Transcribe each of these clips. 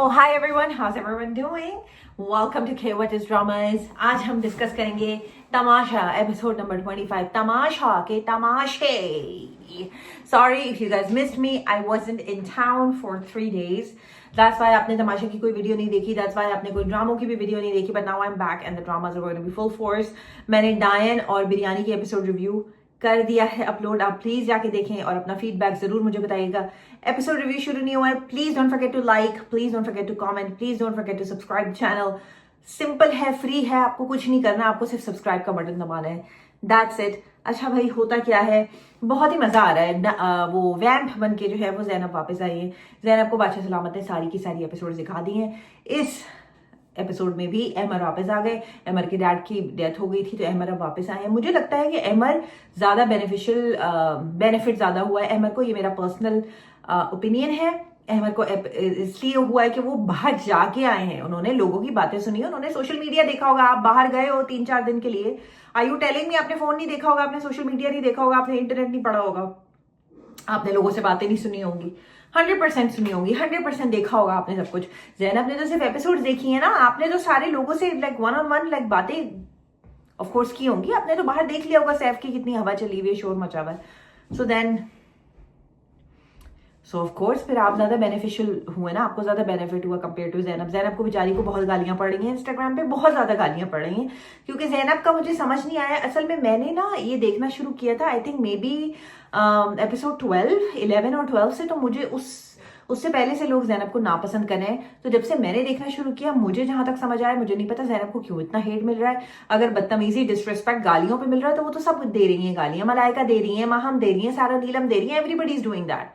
Oh, hi everyone, how's everyone doing? Welcome to K What is Dramas. आज हम discuss करेंगे तमाशा episode number 25 तमाशा के तमाशे. Sorry if you guys missed me. I wasn't in town for 3 days. That's why आपने तमाशा की कोई video नहीं देखी. That's why आपने कोई ड्रामों की भी वीडियो नहीं देखी. But now I'm back and the dramas are going to be full force. मैंने डायन और बिरयानी की एपिसोड रिव्यू कर दिया है अपलोड. आप प्लीज जाके देखें और अपना फीडबैक जरूर मुझे बताइएगा. एपिसोड रिव्यू शुरू नहीं हुआ है. Please don't forget to like, please don't forget to comment, please don't forget to subscribe channel. Simple है, फ्री है, आपको कुछ नहीं करना, आपको सिर्फ सब्सक्राइब का बटन दबाना है. That's it. अच्छा भाई, होता क्या है, बहुत ही मजा आ रहा है. वो वैम्प बन के जो है वो जैनब वापस आई है. जैनब को बादशाह सलामत ने सारी की सारी एपिसोड दिखा दी हैं. इस एपिसोड में भी अमर वापस आ गए. अमर के डैड की डेथ हो गई थी तो अमर अब वापस आए हैं. मुझे लगता है कि अमर ज्यादा बेनिफिट ज्यादा हुआ है अमर को. ये मेरा पर्सनल ओपिनियन है. अमर को इसलिए हुआ है कि वो बाहर जाके आए हैं. उन्होंने लोगों की बातें सुनी, उन्होंने सोशल मीडिया देखा होगा. आप बाहर गए हो 3-4 दिन के लिए. आई यू टेलिंग मी आपने फोन नहीं देखा होगा, आपने सोशल मीडिया नहीं देखा होगा, आपने इंटरनेट नहीं पढ़ा होगा, आपने लोगों से बातें नहीं सुनी होंगी. 100% सुनी होंगी, 100% देखा होगा आपने सब कुछ. जैनब ने तो सिर्फ एपिसोड देखी है ना. आपने तो सारे लोगों से like one on one like बातें ऑफ कोर्स की होंगी. आपने तो बाहर देख लिया होगा सैफ की कितनी हवा चली हुई है, शोर मचा हुआ है. सो ऑफ कोर्स फिर आप ज्यादा बेनिफिशियल हुए ना, आपको ज्यादा बेनिफिट हुआ कंपेयर टू जैनब. जैनब को बेचारी को बहुत गालियां पड़ रही हैं इंस्टाग्राम पे, बहुत ज्यादा गालियां पड़ रही हैं क्योंकि जैनब का मुझे समझ नहीं आया. असल में मैंने ना ये देखना शुरू किया था I think may be episode 11 और 12 से. तो मुझे उससे पहले से लोग जैनब को नापसंद कर रहे हैं. तो जब से मैंने देखना शुरू किया, मुझे जहां तक समझ आया, मुझे नहीं पता जैनब को क्यों इतना हेट मिल रहा है. अगर बदतमीजी, डिसरिस्पेक्ट गालियों पे मिल रहा है तो वो तो सब दे रही हैं गालियां. मलाइका दे रही है, माहम दे रही है, सारा नीलम दे रही है, एवरीबडी इज डूइंग दैट.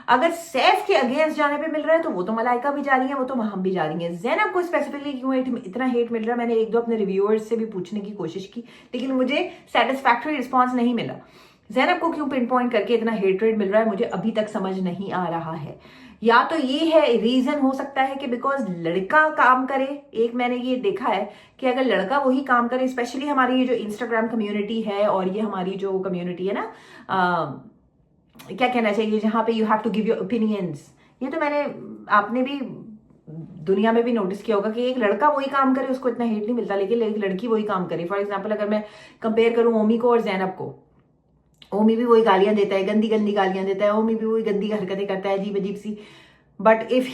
अगर सैफ के अगेंस्ट जाने पे मिल रहा है तो वो तो मलाइका भी जा रही है, वो तो महम भी जा रही है. जैनब को स्पेसिफिकली क्यों इतना हेट मिल रहा है, मैंने 1-2 अपने रिव्यूअर्स से भी पूछने की कोशिश की लेकिन मुझे सेटिस्फैक्टरी रिस्पॉन्स नहीं मिला. जैनब को क्यों पिन पॉइंट करके इतना हेटरेट मिल रहा है, मुझे अभी तक समझ नहीं आ रहा है. या तो ये है, रीजन हो सकता है कि बिकॉज लड़का काम करे. एक मैंने ये देखा है कि अगर लड़का वही काम करे, स्पेशली हमारी ये जो इंस्टाग्राम कम्युनिटी है और ये हमारी जो कम्युनिटी है ना, क्या कहना चाहिए, जहां पे you have to give your opinions. ये तो आपने भी दुनिया में भी नोटिस किया होगा कि एक लड़का वही काम करे उसको इतना हेट नहीं मिलता, लेकिन एक लड़की वही काम करे. फॉर एग्जाम्पल अगर मैं कंपेयर करूं ओमी को और जैनब को, ओमी भी वही गालियां देता है, गंदी गंदी गालियां देता है. ओमी भी वही गंदी हरकतें करता है, अजीब अजीब सी. But if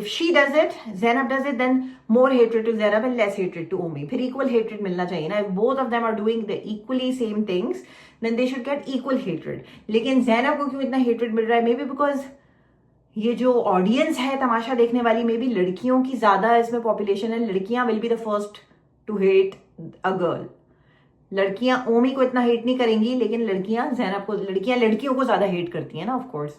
she does it, Zainab does it, then more hatred to Zainab and less hatred to Omi. फिर इक्वल हेट्रेड मिलना चाहिए ना. If both of them are doing the equally same things then they should get equal hatred. लेकिन जैनब को क्यों इतना hatred मिल रहा है? मे बी बिकॉज ये जो ऑडियंस है तमाशा देखने वाली, मे बी लड़कियों की ज्यादा इसमें पॉपुलेशन है. लड़कियां will be the first to hate a girl. लड़कियां ओमी को इतना हेट नहीं करेंगी लेकिन लड़कियां जैनब को, लड़कियां लड़कियों को ज्यादा हेट करती हैं ना ऑफ कोर्स,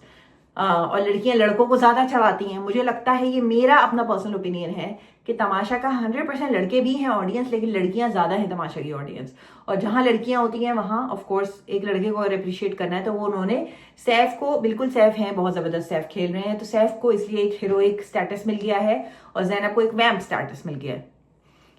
और लड़कियां लड़कों को ज्यादा चढ़ाती हैं. मुझे लगता है, ये मेरा अपना पर्सनल ओपिनियन है कि तमाशा का 100% लड़के भी हैं ऑडियंस, लेकिन लड़कियां ज्यादा हैं तमाशा की ऑडियंस. और जहां लड़कियां होती हैं वहां ऑफ कोर्स एक लड़के को अगर अप्रिशिएट करना है तो वो उन्होंने सैफ को, बिल्कुल सैफ हैं, बहुत जबरदस्त सैफ खेल रहे हैं, तो सैफ को इसलिए एक हीरोइक स्टेटस मिल गया है और जैनब को एक वैम्प स्टेटस मिल गया है.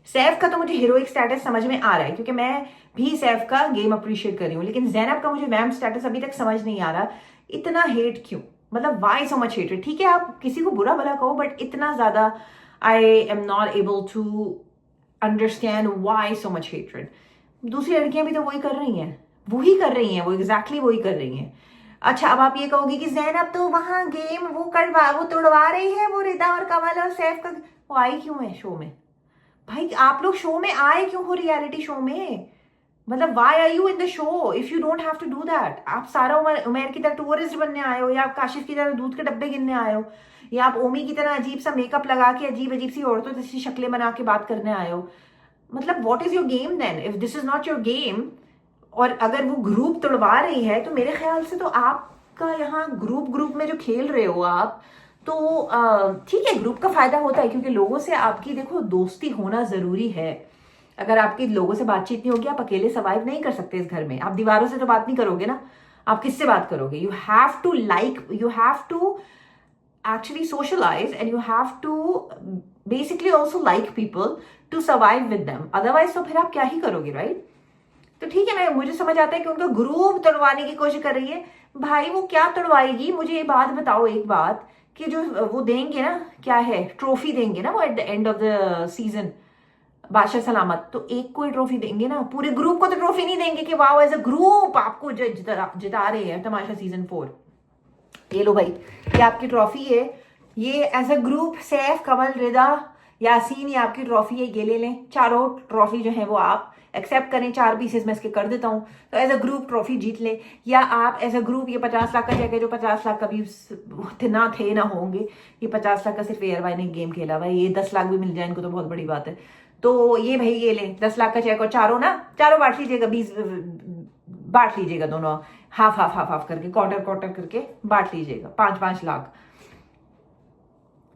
सैफ का तो मुझे हीरोइक स्टेटस समझ में आ रहा है क्योंकि मैं भी सैफ का गेम अप्रिशिएट कर रही हूँ, लेकिन जैनब का मुझे वैम्प स्टेटस अभी तक समझ नहीं आ रहा. इतना हेट क्यों, मतलब वाई सो मच हेटेड? ठीक है आप किसी को बुरा भला कहो, बट इतना ज्यादा I am not able to understand why so much hatred. दूसरी लड़कियां भी तो वही कर रही हैं, वो एग्जैक्टली वही कर रही हैं. अच्छा, अब आप ये कहोगे कि जैनब तो वहां गेम वो तोड़वा रही है, वो रिदा और कमल और सैफ का. वो आई क्यों है शो में? भाई आप लोग शो में आए क्यों हो, रियलिटी शो में? मतलब why are you in the show if you don't have to do that? आप सारा उमेर की तरह टूरिस्ट बनने आए हो, या आप काशिफ की तरह दूध के डब्बे गिनने आए हो, या आप ओमी की तरह अजीब सा मेकअप लगा के अजीब अजीब सी औरतों जैसी शक्लें बना के बात करने आए हो? मतलब what is your game then if this is not your game? और अगर वो ग्रुप तोड़वा रही है तो मेरे ख्याल से तो आपका यहाँ ग्रुप में जो खेल रहे हो आप, तो ठीक है ग्रुप का फायदा होता है क्योंकि लोगों से आपकी देखो दोस्ती होना जरूरी है. अगर आपकी लोगों से बातचीत नहीं होगी, आप अकेले सर्वाइव नहीं कर सकते इस घर में. आप दीवारों से तो बात नहीं करोगे ना, आप किससे बात करोगे? You have to actually socialize and you have to basically also like people to survive with them. Otherwise तो फिर आप क्या ही करोगे, राइट? तो ठीक है, मुझे समझ आता है कि उनका ग्रुप तोड़वाने की कोशिश कर रही है. भाई वो क्या तोड़वाएगी? मुझे ये बात बताओ, एक बात कि जो वो देंगे ना, क्या है, ट्रॉफी देंगे ना वो at the end of the season, बादशाह सलामत, तो एक को ही ट्रॉफी देंगे ना, पूरे ग्रुप को तो ट्रॉफी नहीं देंगे कि वाओ एज अ ग्रुप आपको जिता रहे हैं तमाशा सीजन 4। ये लो भाई, ये आपकी ट्रॉफी है, ये एज अ ग्रुप सैफ, कमल, रिदा, यासीन, ये आपकी ट्रॉफी है, ये ले लें। चारों ट्रॉफी जो है वो आप एक्सेप्ट करें, 4 पीसेस में इसके कर देता हूँ, तो एज अ ग्रुप ट्रॉफी जीत ले। या आप एज अ ग्रुप ये 50 लाख का चेक है, जो 50 लाख कभी ना थे ना होंगे, ये 50 लाख का सिर्फ एयर भाई ने गेम खेला हुआ है, ये 10 लाख भी मिल जाए इनको तो बहुत बड़ी बात है। तो ये भाई ये ले 10 लाख का चेक, और चारों बांट लीजिएगा, 20 बांट लीजिएगा, दोनों हाफ हाफ हाफ हाफ करके, क्वार्टर करके बांट लीजिएगा, 5-5 लाख।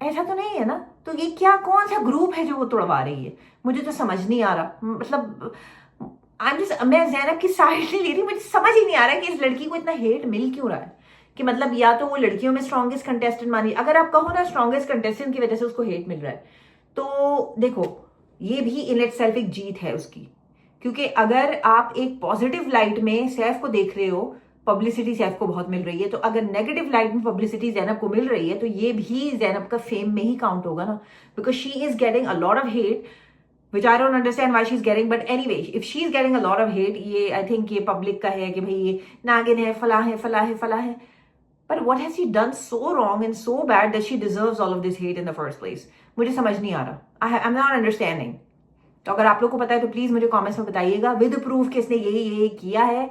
ऐसा तो नहीं है ना? तो ये क्या, कौन सा ग्रुप है जो वो तोड़वा रही है? मुझे तो समझ नहीं आ रहा, मतलब मैं ज़ैनब की साइड नहीं ले रही, मुझे समझ ही नहीं आ रहा है कि इस लड़की को इतना हेट मिल क्यों रहा है। कि मतलब या तो वो लड़कियों में स्ट्रॉन्गेस्ट कंटेस्टेंट मानी, अगर आप कहो ना स्ट्रॉन्गेस्ट कंटेस्टेंट की वजह से उसको हेट मिल रहा है, तो देखो ये भी इन इट सेल्फ एक जीत है उसकी। क्योंकि अगर आप एक पॉजिटिव लाइट में सैफ को देख रहे हो, पब्लिसिटी सैफ को बहुत मिल रही है, तो अगर नेगेटिव लाइट में पब्लिसिटी ज़ैनब को मिल रही है, तो ये भी ज़ैनब का फेम में ही काउंट होगा ना, because she is getting a lot of hate which I don't understand why she's getting, but anyway, if she's getting a lot of hate, ये I think ये पब्लिक का है कि भाई ये नागिन है, फला है, फला है, फला है, but what has she done so wrong and so bad that she deserves all of this hate in the first place? मुझे समझ नहीं आ रहा, I'm not understanding। तो अगर आप लोग को पता है तो प्लीज मुझे कमेंट्स में बताइएगा विद प्रूफ कि इसने ये किया है,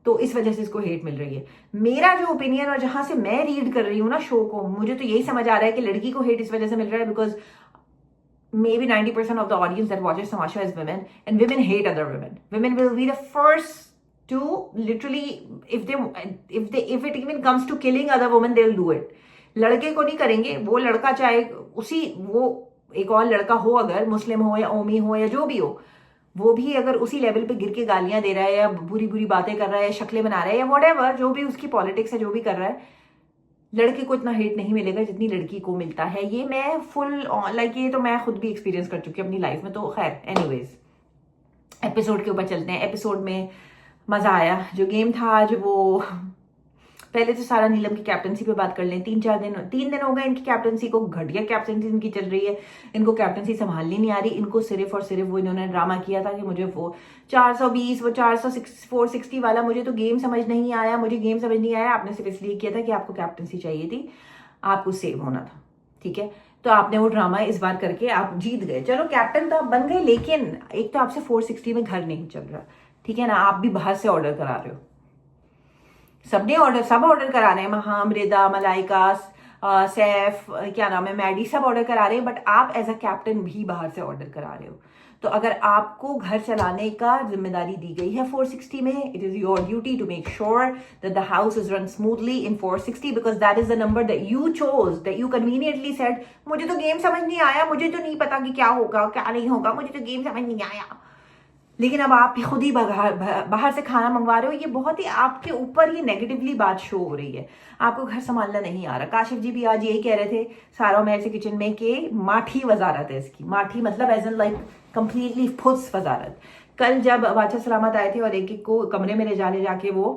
तो इस वजह से इसको हेट मिल रही है। मेरा जो ओपिनियन और जहां से मैं रीड कर रही हूँ ना शो को, मुझे तो यही समझ आ रहा है कि लड़की को हेट इस वजह से मिल रहा है because maybe 90% of the audience that watches Tamasha is women, and women hate other women. Women will be the first to literally, if it even comes to killing other women, they'll do it. लड़के को नहीं करेंगे, वो लड़का चाहे वो एक और लड़का हो, अगर मुस्लिम हो या ओमी हो या जो भी हो, वो भी अगर उसी लेवल पे गिर के गालियां दे रहा है या बुरी बुरी बातें कर रहा है या शक्लें बना रहा है या व्हाटएवर, जो भी उसकी पॉलिटिक्स है, जो भी कर रहा है, लड़के को इतना हेट नहीं मिलेगा जितनी लड़की को मिलता है। ये मैं फुल लाइक ये तो मैं खुद भी एक्सपीरियंस कर चुकी हूँ अपनी लाइफ में। तो खैर एनीवेज, एपिसोड के ऊपर चलते हैं। एपिसोड में मजा आया, जो गेम था आज वो, पहले तो सारा नीलम की कैप्टनसी पे बात कर लें। 3 दिन हो गए इनकी कैप्टनसी को, घटिया कैप्टनसी इनकी चल रही है, इनको कैप्टनसी संभालनी नहीं आ रही। इनको सिर्फ और सिर्फ वो इन्होंने ड्रामा किया था कि मुझे वो 420 वो 460 वाला मुझे तो गेम समझ नहीं आया, मुझे गेम समझ नहीं आया। आपने सिर्फ इसलिए किया था कि आपको कैप्टनसी चाहिए थी, आपको सेव होना था, ठीक है, तो आपने वो ड्रामा इस बार करके आप जीत गए। चलो कैप्टन तो आप बन गए, लेकिन एक तो आपसे 460 में घर नहीं चल रहा, ठीक है ना, आप भी बाहर से ऑर्डर करा रहे हो, सब ऑर्डर करा रहे हैं, महाम, रिदा, मलाइका, सैफ, क्या नाम है, मैडी, सब ऑर्डर करा रहे हैं, बट आप एज अ कैप्टन भी बाहर से ऑर्डर करा रहे हो। तो अगर आपको घर चलाने का जिम्मेदारी दी गई है 460 में, it is your duty to make sure that the house is run smoothly in 460 because that is the number that you chose, that you conveniently said मुझे तो गेम समझ नहीं आया, मुझे तो नहीं पता कि क्या होगा क्या नहीं होगा, मुझे तो गेम समझ नहीं आया। लेकिन अब आप खुद ही बाहर से खाना मंगवा रहे हो, ये बहुत ही आपके ऊपर ही नेगेटिवली बात शो हो रही है, आपको घर संभालना नहीं आ रहा। काशिफ जी भी आज यही कह रहे थे सारा मेहर से किचन में कि माठी वजारत है इसकी, माठी मतलब एज एन लाइक कंप्लीटली फुस वजारत। कल जब बादशाह सलामत आए थे और एक को कमरे में ले जाके वो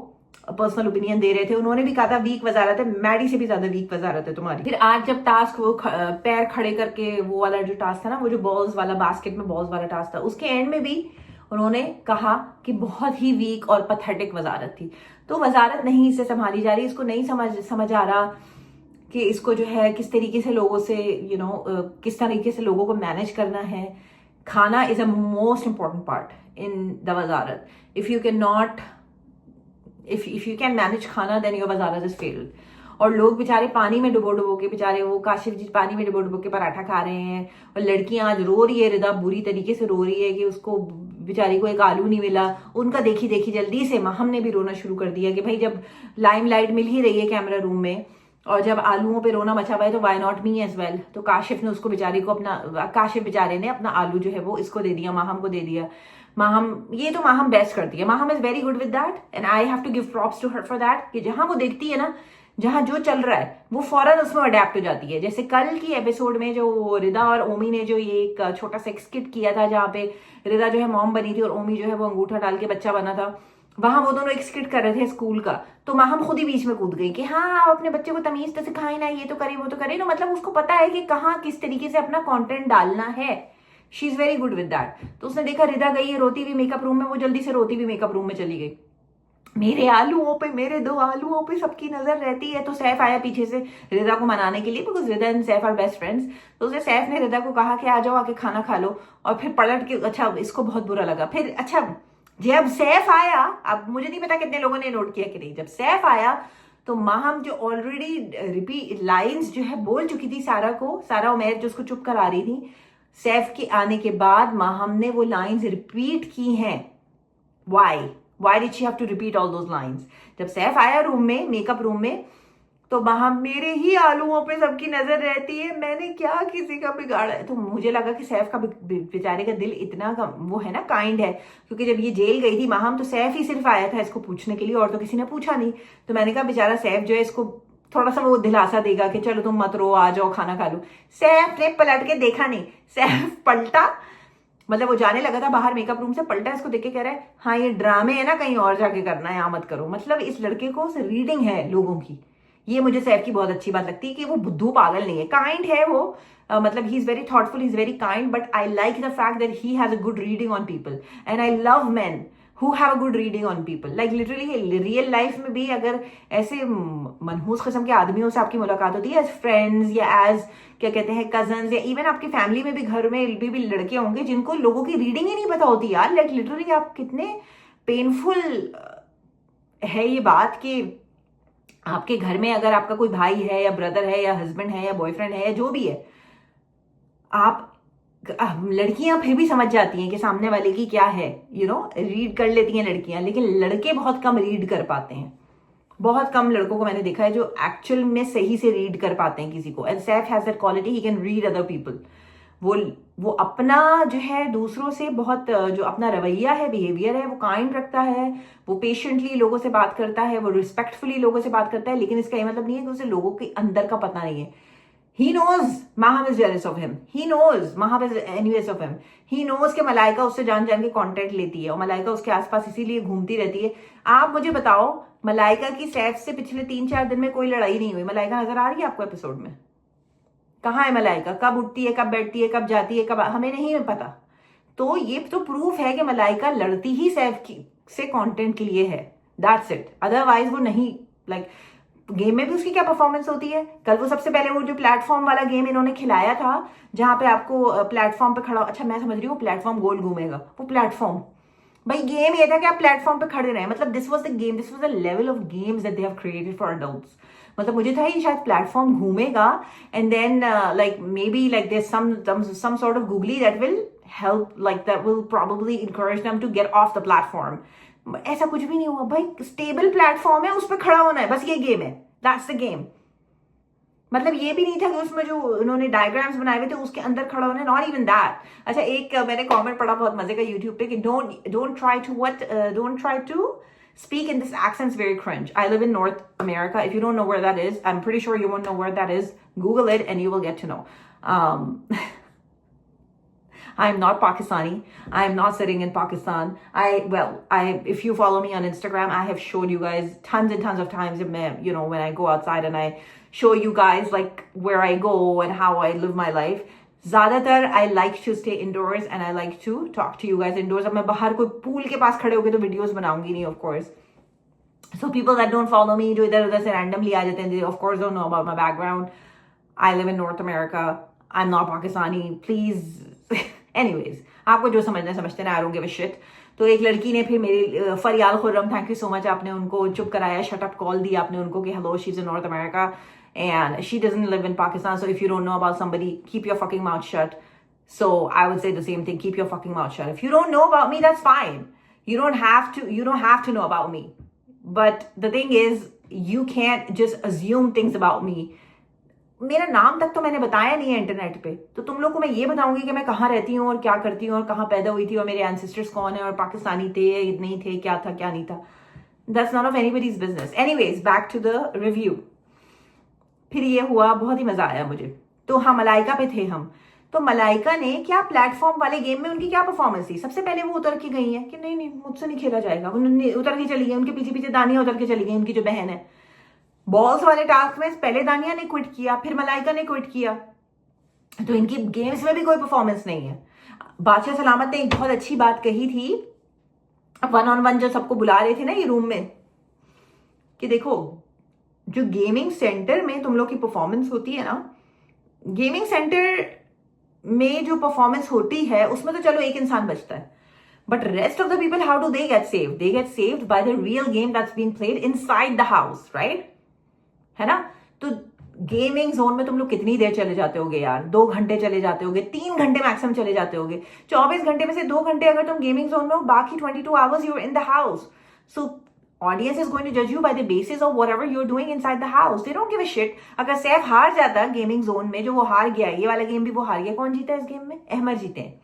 पर्सनल ओपिनियन दे रहे थे, उन्होंने भी कहा था वीक वजारत है, मैडी से भी ज्यादा वीक वजारत है तुम्हारी। फिर आज जब टास्क वो पैर खड़े करके वो वाला जो टास्क था ना, वो जो बॉल्स वाला, बास्केट में बॉल्स वाला टास्क था, उसके एंड में भी उन्होंने कहा कि बहुत ही वीक और पथेटिक वजारत थी। तो वजारत नहीं इससे संभाली जा रही, इसको नहीं समझ आ रहा कि इसको जो है किस तरीके से लोगों से किस तरीके से लोगों को मैनेज करना है। खाना is a most important part in the Wazarat. If you can manage खाना then your Wazarat is failed. और लोग बेचारे पानी में डुबो के, बेचारे वो काशिफ जी पानी में डुबो के पराठा खा रहे हैं, और लड़कियां आज रो रही है, रिदा बुरी तरीके से रो रही है कि उसको बेचारी को एक आलू नहीं मिला। उनका देखी जल्दी से हमने भी रोना शुरू कर दिया कि भाई जब लाइमलाइट मिल ही रही है कैमरा रूम में और जब आलूओं पे रोना मचा हुआ है तो why not me as well. तो काशिफ ने उसको बेचारी को काशिफ बेचारे ने अपना आलू जो है वो इसको दे दिया, माहम को दे दिया। माहम बेस्ट करती है, Maham is very good with that and I have to give props to her for that कि जहां वो देखती है ना, जहां जो चल रहा है वो फौरन उसमें अडेप्ट हो जाती है। जैसे कल की एपिसोड में जो रिदा और ओमी ने जो ये एक छोटा सा स्किट किया था, जहाँ पे रिदा जो है मॉम बनी थी और ओमी जो है वो अंगूठा डाल के बच्चा बना था, वहां वो दोनों एक स्किट कर रहे थे स्कूल का, तो माहम खुद ही बीच में कूद गई कि हाँ आप अपने बच्चे को तमीज तो सिखाए ना, ये तो करे वो तो करे, तो मतलब उसको पता है कि कहाँ किस तरीके से अपना कंटेंट डालना है। She is very good with that. तो उसने देखा रिदा गई है रोती हुई मेकअप रूम में, वो जल्दी से रोती हुई मेकअप रूम में चली गई। मेरे आलूओं पे, मेरे 2 आलूओं पे सबकी नजर रहती है। तो सैफ आया पीछे से रिदा को मनाने के लिए, because Rida and Saif are best friends. तो उसने सैफ ने रिदा को कहा कि आ जाओ आके खाना खा लो, और फिर पलट के, अच्छा इसको बहुत बुरा लगा। फिर अच्छा जब सैफ आया, अब मुझे नहीं पता कितने लोगों ने नोट किया कि नहीं, जब सैफ आया तो माहम जो ऑलरेडी रिपीट लाइंस जो है बोल चुकी थी सारा को, सारा उमैर जो उसको चुप करा रही थी, सैफ के आने के बाद माहम ने वो लाइंस रिपीट की हैं। Why did she have to repeat all those lines? जब सैफ आया रूम में, मेकअप रूम में, तो वहां मेरे ही आलूओं पे सबकी नजर रहती है, मैंने क्या किसी का बिगाड़ा है। तो मुझे लगा कि सैफ का बेचारे का दिल इतना वो है ना, काइंड है, क्योंकि जब ये जेल गई थी माहम, तो सैफ ही सिर्फ आया था इसको पूछने के लिए, और तो किसी ने पूछा नहीं। तो मैंने कहा बेचारा सैफ जो है इसको थोड़ा सा वो दिलासा देगा कि चलो तुम मत रो, आ जाओ खाना खा लो। सैफ ने पलट के देखा नहीं, सैफ पलटा, मतलब वो जाने लगा था बाहर मेकअप रूम से, पलटा, इसको देख के कह रहा है हाँ ये ड्रामे है ना, कहीं और जाके करना है, यहाँ मत करो। मतलब इस लड़के को रीडिंग है लोगों की। ये मुझे सैफ की बहुत अच्छी बात लगती है कि वो बुद्धू पागल नहीं है, काइंड है वो। मतलब he is very thoughtful, he is very kind, but I like the fact that he has a good reading on people, and I love man who have a good reading on people. Like literally real life में भी अगर ऐसे मनहूस किस्म के आदमियों से आपकी मुलाकात होती है, एज फ्रेंड्स या एज क्या कहते हैं कजन्स, या इवन आपकी फैमिली में भी, घर में भी लड़के होंगे जिनको लोगों की रीडिंग ही नहीं पता होती यार। लाइक लिटरली आप कितने पेनफुल है ये बात कि आपके घर में अगर आपका कोई भाई है या ब्रदर है या हस्बैंड है या बॉयफ्रेंड है या जो भी है, आप लड़कियां फिर भी समझ जाती हैं कि सामने वाले की क्या है, रीड कर लेती हैं लड़कियां, लेकिन लड़के बहुत कम रीड कर पाते हैं। बहुत कम लड़कों को मैंने देखा है जो एक्चुअल में सही से रीड कर पाते हैं किसी को। And Saif has that quality, he can read other people. वो अपना जो है दूसरों से बहुत, जो अपना रवैया है, बिहेवियर है, वो काइंड रखता है, वो पेशेंटली लोगों से बात करता है, वो रिस्पेक्टफुली लोगों से बात करता है, लेकिन इसका ये मतलब नहीं है कि उसे लोगों के अंदर का पता नहीं है। He knows Maham is jealous of him. He knows Maham is envious of him. He knows कि मलाइका उससे जान जान के कंटेंट लेती है, और मलाइका उसके आसपास इसीलिए घूमती रहती है। आप मुझे बताओ, मलाइका की सैफ से पिछले 3-4 दिन में कोई लड़ाई नहीं हुई। मलाइका नजर आ रही है आपको एपिसोड में? कहाँ है मलाइका? कब उठती है, कब बैठती है, कब जाती है, कब, हमें नहीं पता। तो ये तो प्रूफ है कि मलाइका लड़ती ही सैफ से कंटेंट के लिए है, दैट्स इट। अदरवाइज वो नहीं, लाइक गेम में भी उसकी क्या परफॉर्मेंस होती है। कल वो सबसे पहले वो जो प्लेटफॉर्म वाला गेम इन्होंने खिलाया था, जहां पे आपको प्लेटफॉर्म पे खड़ा, अच्छा मैं समझ रही हूँ प्लेटफॉर्म गोल घूमेगा, वो प्लेटफॉर्म, भाई गेम ये था कि आप प्लेटफॉर्म पे खड़े रहे। मतलब this was the game, this was the level of games that they have created for adults. मतलब मुझे था ये शायद प्लेटफॉर्म घूमेगा, and then like maybe like there some sort of googly that will help, like that will probably encourage them to get off the platform. ऐसा कुछ भी नहीं हुआ भाई, स्टेबल प्लेटफॉर्म है, उस पर खड़ा होना है, बस ये गेम है, दैट्स द गेम। मतलब ये भी नहीं था कि उसमें जो उन्होंने डायग्राम्स बनाए हुए थे उसके अंदर खड़ा होना, नॉट इवन दैट। अच्छा एक मैंने कमेंट पढ़ा बहुत मजे का यूट्यूब पे कि don't try to speak in this accent's very cringe. I live in North America. If you don't know where that is, I'm pretty sure you won't know where that is. Google it and you will get to know. I'm not Pakistani. I'm not sitting in Pakistan. If you follow me on Instagram, I have showed you guys tons and tons of times, when I go outside and I show you guys like where I go and how I live my life. ज्यादातर I like to stay indoors and I like to talk to you guys indoors. अब मैं बाहर कोई pool के पास खड़े होकर तो videos बनाऊंगी नहीं, of course. So people that don't follow me, जो इधर उधर से randomly आ जाते हैं, they of course don't know about my background. I live in North America. I'm not Pakistani. Please. Anyways, आपको जो समझना है समझते ना, I don't give a shit. तो एक लड़की ने फिर मेरी फरियाल Khurram, thank you so much, आपने उनको चुप कराया, शट अप कॉल दी आपने उनको कि hello she is in north America and she doesn't live in Pakistan. So if you don't know about somebody, keep your fucking mouth shut. So I would say the same thing, keep your fucking mouth shut. If you don't know about me, that's fine. You don't have to know about me. But the thing is, you can't just assume things about me. मेरा नाम तक तो मैंने बताया नहीं है internet पे, तो तुम लोग को मैं ये बताऊंगी कि मैं कहाँ रहती हूँ और क्या करती हूँ और कहाँ पैदा हुई थी और मेरे एंसेस्टर्स कौन है और पाकिस्तानी थे नहीं थे, क्या था क्या नहीं था। That's none of anybody's business. Anyways, back to the review. फिर ये हुआ, बहुत ही मजा आया मुझे। तो हाँ, मलाइका पे थे हम। तो मलाइका ने क्या प्लेटफॉर्म वाले गेम में उनकी क्या परफॉर्मेंस थी, सबसे पहले वो उतर के गई है कि नहीं नहीं मुझसे नहीं खेला जाएगा, उन्होंने उतर के चली गई, उनके पीछे पीछे दानिया उतर के चली गई, उनकी जो बहन है। बॉल्स वाले टास्क में पहले दानिया ने क्विट किया, फिर मलाइका ने क्विट किया, तो इनकी गेम्स में भी कोई परफॉर्मेंस नहीं है। बादशाह सलामत ने एक बहुत अच्छी बात कही थी 1-on-1 जो सबको बुला रहे थे ना ये रूम में, कि देखो जो गेमिंग सेंटर में तुम लोग की परफॉर्मेंस होती है ना, गेमिंग सेंटर में जो परफॉर्मेंस होती है उसमें तो चलो एक इंसान बचता है, but rest of the people how do they get saved? They get saved by the real game that's being played inside the house, right? है ना? तो गेमिंग जोन में तुम लोग कितनी देर चले जाते होगे यार? 2 घंटे चले जाते होगे, 3 घंटे मैक्सिमम चले जाते होगे। 24 घंटे में से 2 घंटे अगर तुम गेमिंग जोन में हो, बाकी 22 hours you are in the house. So audience is going to जज you by the basis of whatever you are doing inside the house. They don't give a shit. अगर सैफ हार जाता गेमिंग जोन में, जो वो हार गया, ये वाला गेम भी वो हार गया, कौन जीता इस गेम में? अहमद जीते हैं।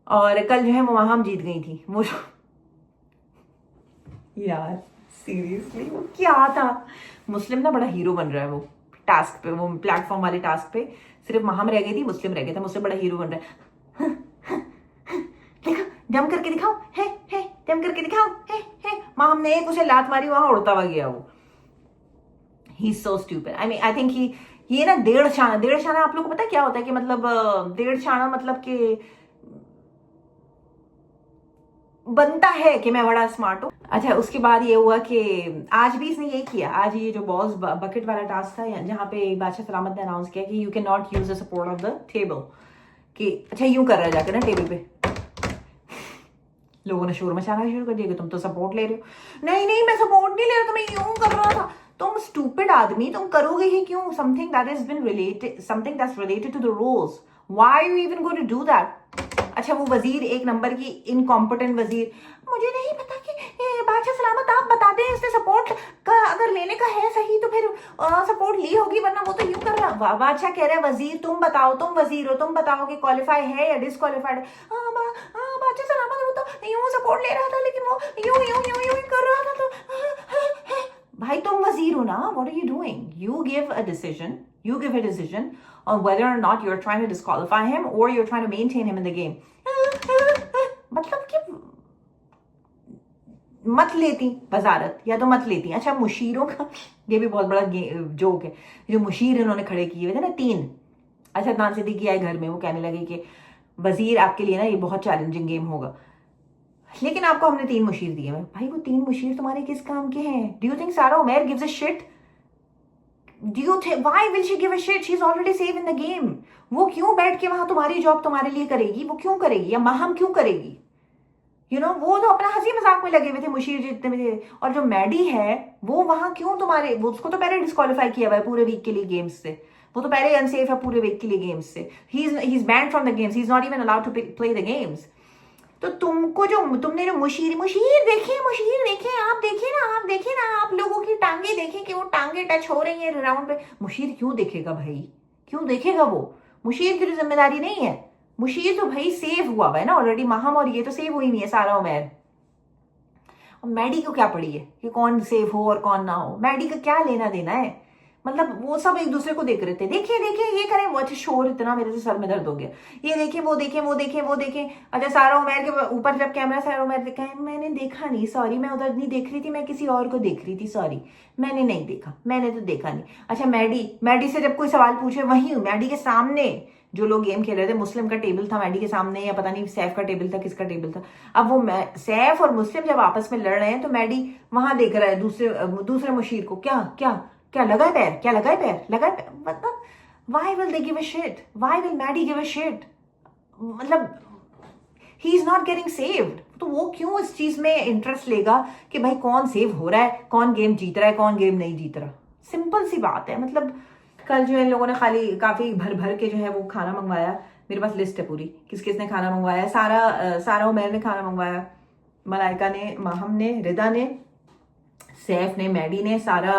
और कल जो है वो वहां जीत गई थी वो यार सीरियसली वो क्या था? मुस्लिम ना बड़ा हीरो बन रहा है वो टास्क पे, वो प्लेटफॉर्म वाले टास्क पे सिर्फ महम रह गई थी, मुस्लिम रह गया था। मुस्लिम बड़ा हीरो बन रहा है। देखो जम करके दिखाओ, है जम करके दिखाओ, है। महम ने एक उसे लात मारी, वहां उड़ता हुआ गया वो। He is so stupid. I mean I think ये ना डेढ़ शाना आप लोग को पता है क्या होता है? कि मतलब डेढ़ शाना मतलब कि बनता है कि मैं बड़ा स्मार्ट हूँ। अच्छा, उसके बाद ये हुआ कि आज भी इसने ये किया, आज ये जो बॉल्स बकेट वाला टास्क था जहाँ पे बादशाह सलामत ने अनाउंस किया कि you can not use the support of the table, कि अच्छा यूं कर रहा है जाकर ना टेबल पे। लोगों ने शोर मचाना शुरू कर दिया कि तुम तो सपोर्ट ले रहे हो। नहीं मैं सपोर्ट नहीं ले रहा, तो मैं यूं कर रहा था। तुम स्टूपिड आदमी, तुम करोगे ही क्यों something that is been related, something that's related to the rules? Why you even going to do that? अच्छा, वो वजीर एक नंबर की इनकॉम्पिटेंट वजीर, मुझे नहीं पता कि बादशाह सलामत आप बता दें इसने सपोर्ट का अगर लेने का है सही तो फिर सपोर्ट ली होगी, वरना वो तो यूं कर रहा। बादशाह कह रहा है वजीर तुम बताओ, तुम वजीर हो, तुम बताओ कि क्वालिफाई है या डिसक्वालिफाइड है। बादशाह सलामत वो तो यूं सपोर्ट ले रहा था, लेकिन वो यूं कर रहा था। तो भाई तुम वजीर हो ना, what are you doing? You give a decision on whether or not you're trying to disqualify him or you're trying to maintain him in the game. मतलब कि मत लेती वजारत, या तो मत लेती। अच्छा, मुशीरों का ये भी बहुत बड़ा जोक है, जो मुशीर इन्होंने खड़े किए हुए थे ना 3। अच्छा, नान सिद्दीकी आए घर में, वो कहने लगे कि वजीर आपके लिए ना ये बहुत चैलेंजिंग गेम होगा, लेकिन आपको हमने 3 मुशीर दिए हैं। भाई वो 3 मुशीर तुम्हारे किस काम के हैं? डू यू थिंक सारा Umair gives a shit? Do you think why will she give a shit? She's already safe in the game. वो क्यों बैठ के वहां तुम्हारी जॉब तुम्हारे लिए करेगी? वो क्यों करेगी? या महम क्यों करेगी? वो तो अपना हंसी मजाक में लगे हुए थे मुशीर जितने में थे। और जो मैडी है वो वहां क्यों तुम्हारे, वो उसको तो पहले डिस्क्वालीफाई किया हुआ है पूरे वीक के लिए गेम्स से, वो तो पहले अनसेफ है पूरे वीक के लिए गेम्स से। He is banned from the games, he is not even allowed to play the games. तो तुमने जो मुशीर देखे, आप देखे ना, आप लोगों की टांगे देखें कि वो टांगे टच हो रही है राउंड पे। मुशीर क्यों देखेगा भाई? क्यों देखेगा? वो मुशीर की तो जिम्मेदारी नहीं है। मुशीर तो भाई सेव हुआ है ना ऑलरेडी। महम और ये तो सेव हुई नहीं है, सारा उमैर। और मैडी को क्या पड़ी है कि कौन सेव हो और कौन ना हो? मैडी का क्या लेना देना है? मतलब वो सब एक दूसरे को देख रहे थे, देखिए ये करें वो। अच्छा, शोर इतना मेरे से सर में दर्द हो गया। ये देखें वो देखें। अच्छा, सारा उमैर के ऊपर जब कैमरा सारा उमैर देखा, मैंने देखा नहीं, सॉरी, मैं उधर नहीं देख रही थी, मैं किसी और को देख रही थी, सॉरी, मैंने नहीं देखा, मैंने तो देखा नहीं। अच्छा, मैडी से जब कोई सवाल पूछे, वहीं मैडी के सामने जो लोग गेम खेल रहे थे, मुस्लिम का टेबल था मैडी के सामने, या पता नहीं सैफ का टेबल था, किसका टेबल था। अब वो सैफ और मुस्लिम जब आपस में लड़ रहे हैं तो मैडी वहां देख रहा है दूसरे मुशीर को, क्या लगाए पैर, मतलब why will they give a shit? Why will Maddie give a shit? मतलब he is not getting saved. तो वो क्यों इस चीज में इंटरेस्ट लेगा कि भाई कौन सेव हो रहा है, कौन गेम जीत रहा है, कौन गेम नहीं जीत रहा? सिंपल सी बात है। मतलब कल जो है इन लोगों ने काफी भर के जो है वो खाना मंगवाया। मेरे पास लिस्ट है पूरी, किसने खाना मंगवाया। सारा उमैर ने खाना मंगवाया, मलाइका ने, महम ने, रिदा ने, सैफ ने, मैडी ने, सारा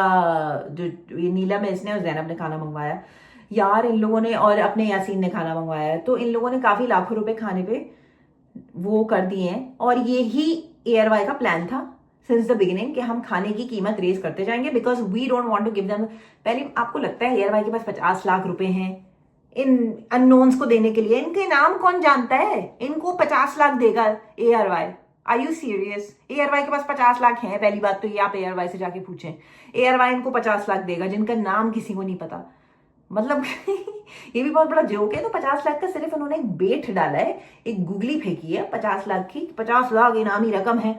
जो नीलम है इसने और जैनब ने खाना मंगवाया यार इन लोगों ने, और अपने यासीन ने खाना मंगवाया। तो इन लोगों ने काफी लाखों रुपए खाने पे वो कर दिए हैं। और ये ही ARY का प्लान था सिंस द बिगिनिंग कि हम खाने की कीमत रेज करते जाएंगे, because we don't want to give them. पहले आपको लगता है ARY के पास 50 लाख रुपए हैं? इन अननोन्स को देने के लिए। इनके नाम कौन जानता है? इनको 50 लाख देगा ARY। Are you serious? ARY के पास 50 लाख हैं, पहली बात तो ये आप ARY से जाके पूछें। ARY इनको 50 लाख देगा जिनका नाम किसी को नहीं पता। मतलब ये भी बहुत बड़ा जोक है। तो 50 लाख का सिर्फ उन्होंने एक बेट डाला है, एक गुगली फेंकी है 50 लाख की। 50 लाख इनामी रकम है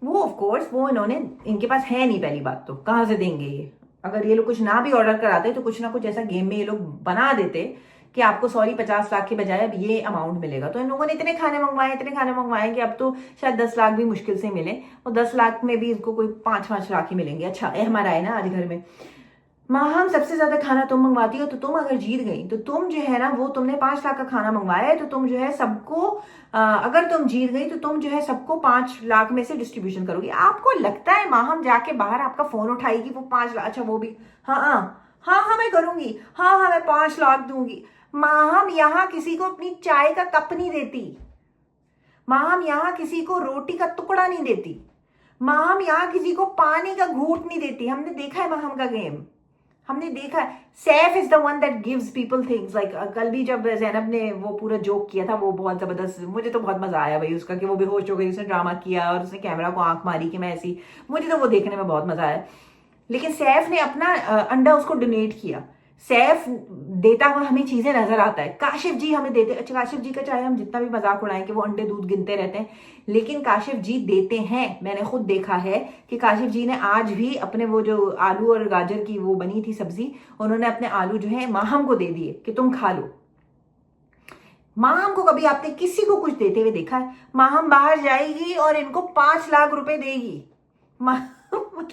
वो। ऑफ कोर्स वो इनके पास है नहीं, पहली बात तो कहाँ से देंगे ये। अगर ये लोग कुछ ना भी ऑर्डर कराते तो कुछ ना कुछ ऐसा गेम में ये लोग बना देते कि आपको 50 लाख के बजाय अब ये अमाउंट मिलेगा। तो इन लोगों ने इतने खाने मंगवाए कि अब तो शायद 10 लाख भी मुश्किल से मिले, और 10 लाख में भी इनको कोई 5 लाख ही मिलेंगे। अच्छा हमारा है ना आज घर में, माँ हम सबसे ज्यादा खाना तुम मंगवाती हो, तो तुम अगर जीत गई तो तुम जो है ना, वो तुमने 5 लाख का खाना मंगवाया है, तो तुम जो है सबको अगर तुम जीत गई तो तुम जो है सबको 5 लाख में से डिस्ट्रीब्यूशन करोगी। आपको लगता है माँ हम जाके बाहर आपका फोन उठाएगी वो 5 लाख? अच्छा वो भी हाँ मैं करूंगी, हाँ मैं 5 लाख दूंगी। माँ हम यहाँ किसी को अपनी चाय का कप नहीं देती। माँ हम यहाँ किसी को रोटी का टुकड़ा नहीं देती। माँ हम यहाँ किसी को पानी का घूंट नहीं देती। हमने देखा है माँ हम का गेम, हमने देखा है। Saif is the one that gives people things. Like कल भी जब जैनब ने वो पूरा जोक किया था, वो बहुत जबरदस्त, मुझे तो बहुत मजा आया भाई उसका, कि वो बेहोश हो गई, उसने ड्रामा किया और उसने कैमरा को आंख मारी कि मैं ऐसी, मुझे तो वो देखने में बहुत मजा आया। लेकिन सैफ ने अपना अंडा उसको डोनेट किया। सैफ देता हुआ हमें चीजें नजर आता है। काशिफ जी हमें देते, अच्छा काशिफ जी का चाहे हम जितना भी मजाक उड़ाएं कि वो अंडे दूध गिनते रहते हैं, लेकिन काशिफ जी देते हैं। मैंने खुद देखा है कि काशिफ जी ने आज भी अपने वो जो आलू और गाजर की वो बनी थी सब्जी, उन्होंने अपने आलू जो है माहम को दे दिए कि तुम खा लो। माहम को कभी आपने किसी को कुछ देते हुए देखा है? माहम बाहर जाएगी और इनको 5 लाख रुपए देगी। मतलब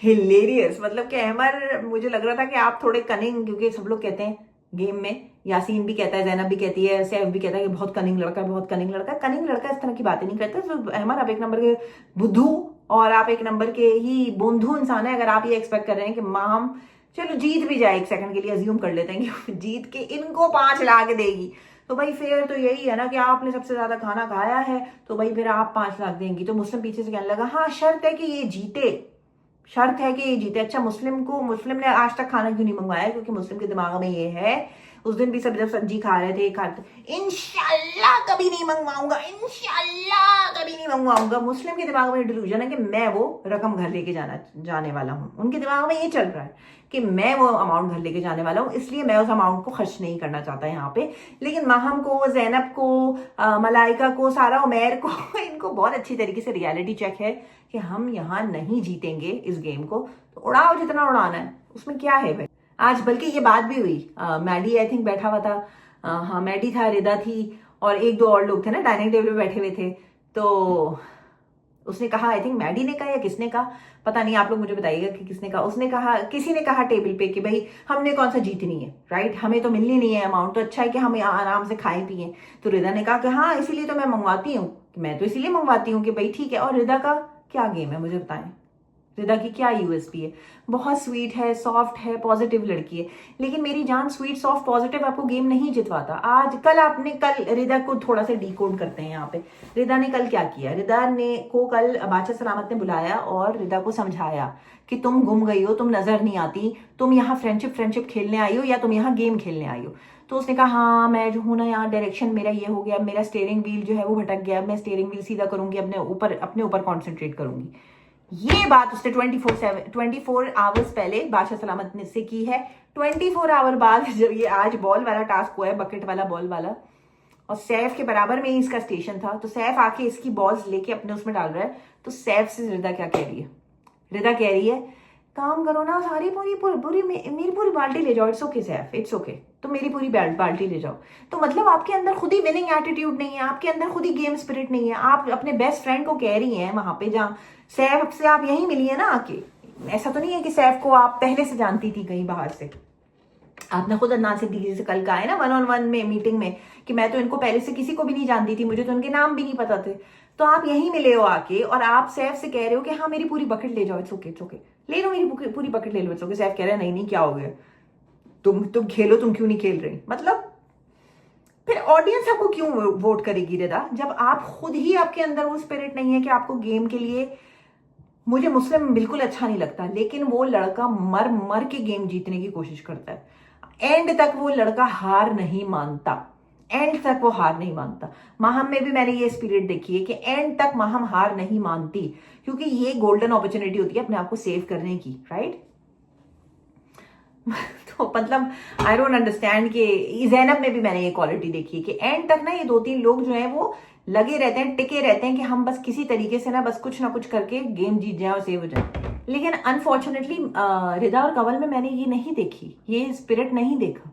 हिलेरियस। मतलब कि अहमर, मुझे लग रहा था कि आप थोड़े कनिंग, क्योंकि सब लोग कहते हैं गेम में, यासीन भी कहता है, जैनब भी कहती है, सैफ भी कहता है कि बहुत कनिंग लड़का है, बहुत कनिंग लड़का है। कनिंग लड़का इस तरह की बातें नहीं करता। तो अहमर आप एक नंबर के बुद्धू और आप एक नंबर के ही बोंधू इंसान है अगर आप ये एक्सपेक्ट कर रहे हैं कि माहम चलो जीत भी जाए, एक सेकंड के लिए अज्यूम कर लेते हैं कि जीत के इनको 5 लाख देगी, तो भाई फिर तो यही है ना कि आपने सबसे ज्यादा खाना खाया है, तो भाई फिर आप 5 लाख देंगी। तो मुस्लिम पीछे से कहने लगा हाँ शर्त है कि ये जीते, शर्त है कि ये जीते। अच्छा मुस्लिम ने आज तक खाना क्यों नहीं मंगवाया? क्योंकि मुस्लिम के दिमाग में ये है, उस दिन भी सब जब सब्जी खा रहे थे, इंशाल्लाह कभी नहीं मंगवाऊंगा, इंशाल्लाह कभी नहीं मंगवाऊंगा। मुस्लिम के दिमाग में डिल्यूजन है कि मैं वो रकम घर लेके जाने वाला हूँ। उनके दिमाग में ये चल रहा है कि मैं वो अमाउंट घर लेके जाने वाला हूँ, इसलिए मैं उस अमाउंट को खर्च नहीं करना चाहता यहाँ पे। लेकिन माहम को, जैनब को, मलाइका को, सारा उमैर को इनको बहुत अच्छी तरीके से रियलिटी चेक है कि हम यहाँ नहीं जीतेंगे इस गेम को, तो उड़ाओ जितना उड़ाना है, उसमें क्या है भाई। आज बल्कि ये बात भी हुई, मैडी आई थिंक बैठा हुआ था, हाँ मैडी था, रिदा थी और 1-2 और लोग थे ना डाइनिंग टेबल पे बैठे हुए थे। तो उसने कहा, आई थिंक मैडी ने कहा या किसने कहा, पता नहीं, आप लोग मुझे बताइएगा कि किसने कहा। उसने कहा, किसी ने कहा टेबल पे कि भाई हमने कौन सा जीतनी है, राइट, हमें तो मिलनी नहीं है अमाउंट, तो अच्छा है कि हम आराम से खाएं पिए। तो रिदा ने कहा कि हाँ इसीलिए तो मैं मंगवाती हूँ, मैं तो इसीलिए मंगवाती हूँ कि भाई ठीक है। और रिदा का क्या गेम है मुझे बताएं, रिदा की क्या यूएसपी है? बहुत स्वीट है, सॉफ्ट है, पॉजिटिव लड़की है। लेकिन मेरी जान, स्वीट सॉफ्ट पॉजिटिव आपको गेम नहीं जितवाता। आज कल रिदा को थोड़ा सा डिकोड करते हैं यहाँ पे। रिदा ने कल क्या किया? रिदा ने को कल बादशाह सलामत ने बुलाया और रिदा को समझाया कि तुम गुम गई हो, तुम नजर नहीं आती, तुम यहाँ फ्रेंडशिप खेलने आई हो या तुम यहाँ गेम खेलने आई हो। तो उसने कहा हाँ मैं जो हूँ ना यहाँ, डायरेक्शन मेरा ये हो गया, मेरा स्टीयरिंग व्हील जो है वो भटक गया, मैं स्टीयरिंग व्हील सीधा करूंगी, अपने ऊपर कॉन्सेंट्रेट करूंगी। ये बात उसने 24 आवर्स पहले बादशाह सलामत ने से की है। 24 आवर बाद जब ये आज बॉल वाला टास्क हुआ है, बकेट वाला बॉल वाला, और सैफ के बराबर में ही इसका स्टेशन था, तो सैफ आके इसकी बॉल्स लेके अपने उसमें डाल रहा है। तो सैफ से रिदा क्या कह रही है? रिदा कह रही है काम करो ना, सारी पूरी मेरी पूरी बाल्टी ले जाओ। It's okay Saif, it's okay, तो मेरी पूरी बाल्टी ले जाओ। तो मतलब आपके अंदर खुद ही विनिंग एटीट्यूड नहीं है, आपके अंदर खुद ही गेम स्पिरिट नहीं है। आप अपने बेस्ट फ्रेंड को कह रही हैं वहां पे जहाँ सैफ से आप यहीं मिली है ना आके। ऐसा तो नहीं है कि सैफ को आप पहले से जानती थी कहीं बाहर से। आपने खुद अदनान सिद्दीकी से कल कहा है ना 1-on-1 में मीटिंग में कि मैं तो इनको पहले से किसी को भी नहीं जानती थी, मुझे तो उनके नाम भी नहीं पता थे। तो आप यहीं मिले हो आके और आप सैफ से कह रहे हो कि हाँ मेरी पूरी बकेट ले जाओ, इट्स ओके ले लो, मेरी पूरी बकेट ले लो, इट्स ओके। सैफ कह रहा है नहीं क्या हो गया, तुम खेलो, तुम क्यों नहीं खेल रही? मतलब फिर ऑडियंस आपको क्यों वोट करेगी रिदा, जब आप खुद ही, आपके अंदर वो स्पिरिट नहीं है कि आपको गेम के लिए मुझे मुस्लिम बिल्कुल अच्छा नहीं लगता, लेकिन वो लड़का मर मर के गेम जीतने की कोशिश करता है। एंड तक वो लड़का हार नहीं मानता, एंड तक वो हार नहीं मानता। माहम में भी मैंने ये स्पिरिट देखी है कि एंड तक माहम हार नहीं मानती, क्योंकि ये गोल्डन अपॉर्चुनिटी होती है अपने आप को सेव करने की, राइट। तो मतलब आई डोंट अंडरस्टैंड कि जैनब में भी मैंने ये क्वालिटी देखी है कि एंड तक ना ये 2-3 लोग जो है वो लगे रहते हैं, टिके रहते हैं कि हम बस किसी तरीके से ना बस कुछ ना कुछ करके गेम जीत जाए और सेव हो जाए। लेकिन अनफॉर्चुनेटली रिदा और कंवल में मैंने ये नहीं देखी, ये स्पिरिट नहीं देखा।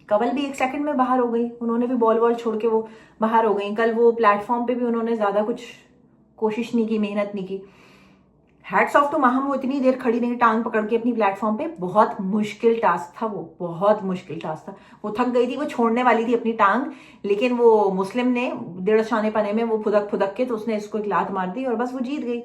कंवल भी 1 सेकंड में बाहर हो गई, उन्होंने भी बॉल वॉल छोड़ के वो बाहर हो गई। कल वो प्लेटफॉर्म पे भी उन्होंने ज्यादा कुछ कोशिश नहीं की, मेहनत नहीं की। हैट्स ऑफ टू माहम, वो इतनी देर खड़ी रही टांग पकड़ के अपनी प्लेटफॉर्म पे, बहुत मुश्किल टास्क था वो, बहुत मुश्किल टास्क था। वो थक गई थी, वो छोड़ने वाली थी अपनी टांग, लेकिन वो मुस्लिम ने 1.5 शाने पने में वो फुदक फुदक के तो उसने इसको एक लात मार दी और बस वो जीत गई।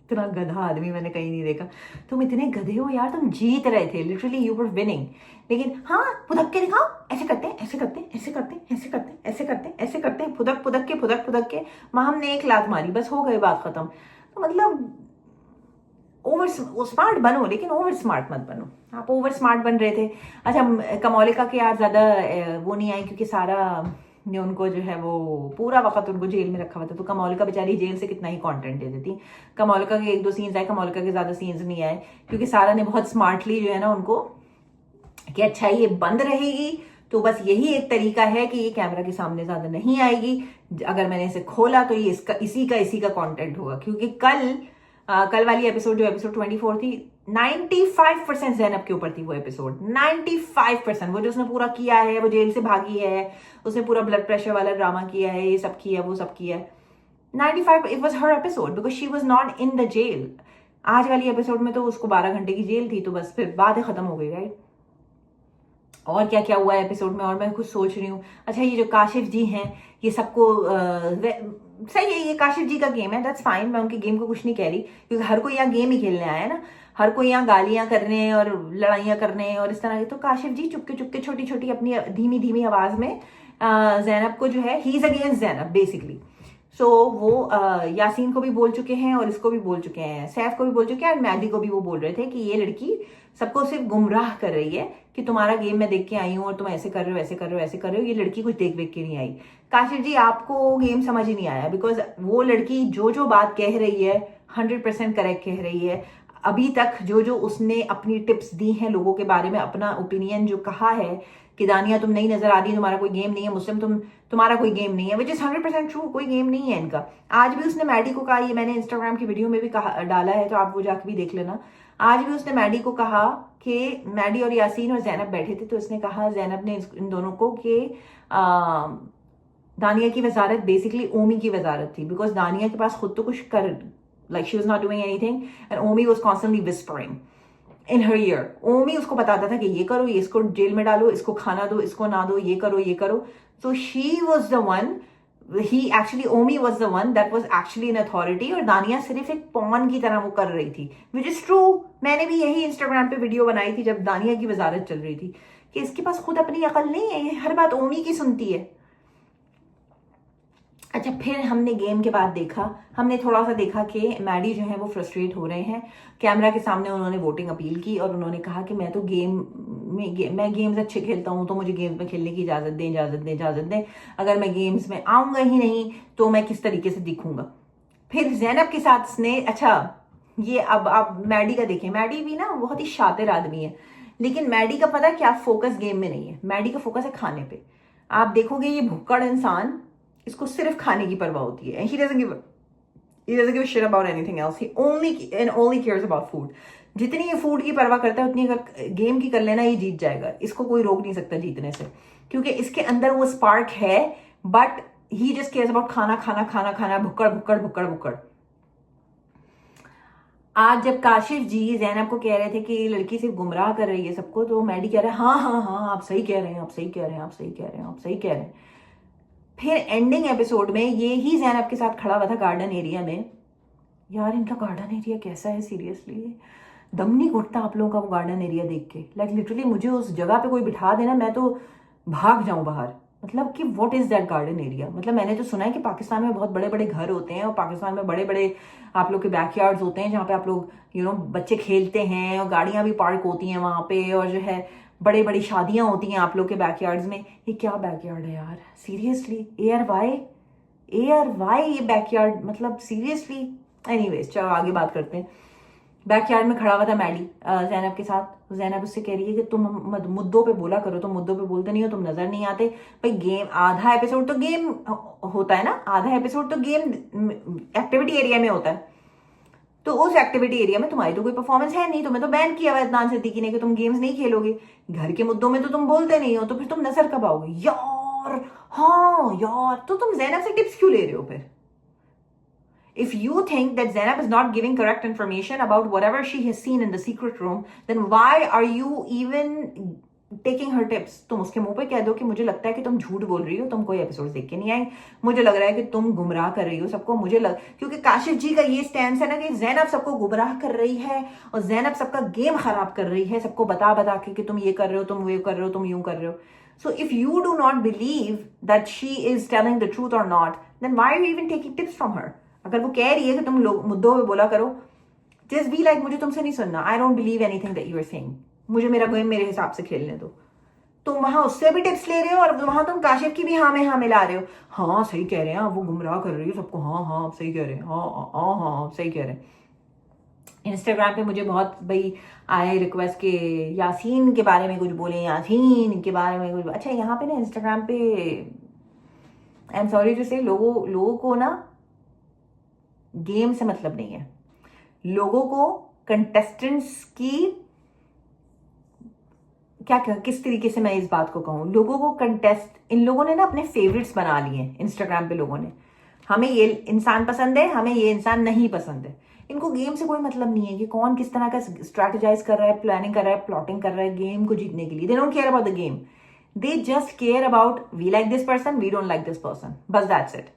इतना गधा आदमी मैंने कहीं नहीं देखा। तुम इतने गधे हो यार, तुम जीत रहे थे, लिटरली यू वर विनिंग, लेकिन हाँ फुदक के दिखाओ, ऐसे करते हैं, ऐसे करते हैं, ऐसे करते हैं, ऐसे करते हैं, ऐसे करते हैं, ऐसे करते हैं, फुदक फुदक के, फुदक फुदक के। माहम ने एक लात मारी, बस हो गई बात खत्म। तो मतलब ओवर स्मार्ट बनो, लेकिन ओवर स्मार्ट मत बनो। आप ओवर स्मार्ट बन रहे थे। अच्छा, कमौलिका के यार ज्यादा वो नहीं आई, क्योंकि सारा ने उनको जो है वो पूरा वक्त उनको जेल में रखा हुआ था, तो कमौलिका बेचारी जेल से कितना ही कंटेंट दे देती। कमौलिका के 1-2 सीन्स आए, कमौलिका के ज्यादा सीन्स नहीं आए, क्योंकि सारा ने बहुत स्मार्टली जो है ना उनको कि अच्छा ये बंद रहेगी तो बस यही एक तरीका है कि ये कैमरा के सामने ज्यादा नहीं आएगी, अगर मैंने इसे खोला तो ये इसका इसी का कंटेंट होगा। क्योंकि कल वाली एपिसोड जो एपिसोड 24 थी, 95% जैनब के ऊपर थी वो एपिसोड। 95% वो जो उसने पूरा किया है, वो जेल से भागी है, उसने पूरा ब्लड प्रेशर वाला ड्रामा किया है, ये सब किया, वो सब किया है। 95 it was her episode because she was not in the jail. आज वाली एपिसोड में तो उसको 12 घंटे की जेल थी, तो बस फिर बात खत्म हो गई, राइट। और क्या क्या हुआ है एपिसोड में, और मैं कुछ सोच रही हूँ। अच्छा, ये जो काशिफ जी हैं, ये सबको सही है, ये काशिफ जी का गेम है, दैट्स फाइन, मैं उनके गेम को कुछ नहीं कह रही, क्योंकि हर कोई यहाँ गेम ही खेलने आया है ना, हर कोई यहाँ गालियां करने और लड़ाइयां करने और इस तरह की। तो काशिफ जी चुपके चुपके छोटी छोटी अपनी धीमी धीमी आवाज में जैनब को जो है, he is against Zainab basically. So वो यासीन को भी बोल चुके हैं और इसको भी बोल चुके हैं, सैफ को भी बोल चुके हैं, और मैदी को भी वो बोल रहे थे कि ये लड़की सबको सिर्फ गुमराह कर रही है कि तुम्हारा गेम मैं देख के आई हूँ और तुम ऐसे कर रहे हो, ऐसे कर रहे हो, ऐसे कर रहे हो। ये लड़की कुछ देख देख के नहीं आई। काशिफ जी, आपको गेम समझ ही नहीं आया, बिकॉज वो लड़की जो जो बात कह रही है 100% करेक्ट कह रही है। अभी तक जो जो उसने अपनी टिप्स दी हैं लोगों के बारे में, अपना ओपिनियन जो कहा है कि दानिया तुम नहीं नजर आ रही, तुम्हारा कोई गेम नहीं है, मुस्लिम तुम्हारा कोई गेम नहीं है, विच इज 100% ट्रू, कोई गेम नहीं है इनका। आज भी उसने मैडी को कहा, ये मैंने इंस्टाग्राम की वीडियो में भी कहा, डाला है, तो आप वो जाके भी देख लेना। आज भी उसने मैडी को कहा कि मैडी और यासीन और जैनब बैठे थे, तो उसने कहा, जैनब ने इन दोनों को, कि दानिया की वजारत बेसिकली ओमी की वजारत थी, बिकॉज दानिया के पास खुद तो कुछ कर, like she was not doing anything and Omi was constantly whispering in her ear. Omi उसको बताता था कि ये करो, ये इसको जेल में डालो, इसको खाना दो, इसको ना दो, ये करो, ये करो। So she was the one, Omi was the one that was actually in authority, और दानिया सिर्फ एक पॉन की तरह वो कर रही थी, which is true। मैंने भी यही इंस्टाग्राम पे वीडियो बनाई थी जब दानिया की वजारत चल रही थी, कि इसके पास खुद अपनी अकल नहीं है, ये हर बात ओमी की सुनती है। अच्छा, फिर हमने गेम के बाद देखा, हमने थोड़ा सा देखा कि मैडी जो है वो फ्रस्ट्रेट हो रहे हैं। कैमरा के सामने उन्होंने वोटिंग अपील की और उन्होंने कहा कि मैं तो मैं गेम्स अच्छे खेलता हूँ, तो मुझे गेम्स में खेलने की इजाजत दें, इजाजत दें, इजाजत दें। अगर मैं गेम्स में आऊंगा ही नहीं तो मैं किस तरीके से दिखूंगा। फिर जैनब के साथ उसने, अच्छा ये अब मैडी का देखें, मैडी भी ना बहुत ही शातिर आदमी है, लेकिन मैडी का पता है क्या फोकस गेम में नहीं है, मैडी का फोकस है खाने पे। आप देखोगे ये भुक्कड़ इंसान, इसको सिर्फ खाने की परवाह होती है। He doesn't give a shit about anything else. He only cares about food. जितनी ये फूड की परवाह करता है उतनी अगर गेम की कर लेना, ये जीत जाएगा। इसको कोई रोक नहीं सकता जीतने से, क्योंकि इसके अंदर वो स्पार्क है, but he just cares about खाना खाना खाना खाना, भुक्कड़ भुक्कड़ भुक्कड़ भुक्कड़। आज जब काशिफ जी जैनब को कह रहे थे कि लड़की सिर्फ गुमराह कर रही है सबको, तो मैडी कह रहा है हाँ हाँ हाँ आप सही कह रहे हैं, आप सही कह रहे हैं, आप सही कह रहे हैं, आप सही कह रहे हैं। फिर एंडिंग एपिसोड में ये ही जैनब के साथ खड़ा हुआ था गार्डन एरिया में। यार इनका गार्डन एरिया कैसा है, सीरियसली दम नहीं घुटता आप लोगों का वो गार्डन एरिया देख के। लाइक लिटरली मुझे उस जगह पे कोई बिठा देना, मैं तो भाग जाऊं बाहर। मतलब कि what is that garden area? मतलब मैंने तो सुना है कि पाकिस्तान में बहुत बड़े बड़े घर होते हैं और पाकिस्तान में बड़े बड़े आप लोग के बैकयार्ड्स होते हैं जहाँ पे आप लोग बच्चे खेलते हैं और गाड़ियां भी पार्क होती हैं वहां पे, और जो है बड़ी बड़ी शादियां होती हैं आप लोग के बैकयार्ड्स में। ये क्या बैकयार्ड है यार, सीरियसली? ए आर वाई ये बैकयार्ड, मतलब सीरियसली? एनीवेज चलो आगे बात करते हैं। बैकयार्ड में खड़ा हुआ था मैडी जैनब के साथ। जैनब उससे कह रही है कि तुम मुद्दों पे बोला करो, तुम मुद्दों पे बोलते नहीं हो, तुम नजर नहीं आते। भाई गेम, आधा एपिसोड तो गेम होता है ना, आधा एपिसोड तो गेम एक्टिविटी एरिया में होता है। तो उस एक्टिविटी एरिया में तुम्हारी तो कोई परफॉर्मेंस है नहीं, तुम्हें तो बैन किया हुआ है अदनान सिद्दीकी ने कि तुम गेम्स नहीं खेलोगे। घर के मुद्दों में तो तुम बोलते नहीं हो, तो फिर तुम नजर कब आओगे यार? हाँ यार, तो तुम जैनब से टिप्स क्यों ले रहे हो फिर? If you think that Zainab is not giving correct information about whatever she has seen in the secret room, then why are you even taking her tips? तुम उसके मुंह पे कह दो कि मुझे लगता है कि तुम झूठ बोल रही हो, तुम कोई एपिसोड देख के नहीं आई, मुझे लग रहा है कि तुम गुमराह कर रही हो सबको। क्योंकि काशिफ जी का ये स्टैंड है ना कि जैनब सबको गुमराह कर रही है और जैनब सबका गेम खराब कर रही है, सबको बता बता के कि तुम ये कर रहे हो, तुम वो कर रहे हो, तुम यूं कर रहे हो। So if you do not believe that she is telling the truth or not, then why are you even taking tips from her? अगर वो कह रही है कि तुम लोग मुद्दों पे बोला करो, जस्ट बी लाइक मुझे तुमसे नहीं सुनना, I don't believe anything that you are saying, मुझे मेरा गेम मेरे हिसाब से खेलने दो। तुम वहां उससे भी टिप्स ले रहे हो और वहां तुम काशिफ की भी हाँ में हाँ मिला रहे हो। हाँ सही कह रहे हैं, वो गुमराह कर रही हो सबको, हाँ हाँ सही कह रहे हैं, हाँ हाँ हाँ सही कह रहे हैं। इंस्टाग्राम पे मुझे बहुत भाई आए रिक्वेस्ट के यासीन के बारे में कुछ बोले, यासीन के बारे में कुछ। अच्छा यहाँ पे ना इंस्टाग्राम पे आई एम सॉरी टू से लोगों को ना गेम से मतलब नहीं है, लोगों को कंटेस्टेंट्स की क्या किस तरीके से मैं इस बात को कहूं, लोगों को इन लोगों ने ना अपने फेवरेट्स बना लिए इंस्टाग्राम पे। लोगों ने, हमें ये इंसान पसंद है, हमें ये इंसान नहीं पसंद है। इनको गेम से कोई मतलब नहीं है कि कौन किस तरह का स्ट्रैटेजाइज कर रहा है, प्लानिंग कर रहा है, प्लॉटिंग कर रहा है गेम को जीतने के लिए। They don't care about the game, they just care about we like this person, we don't like this person, बस दैट्स इट।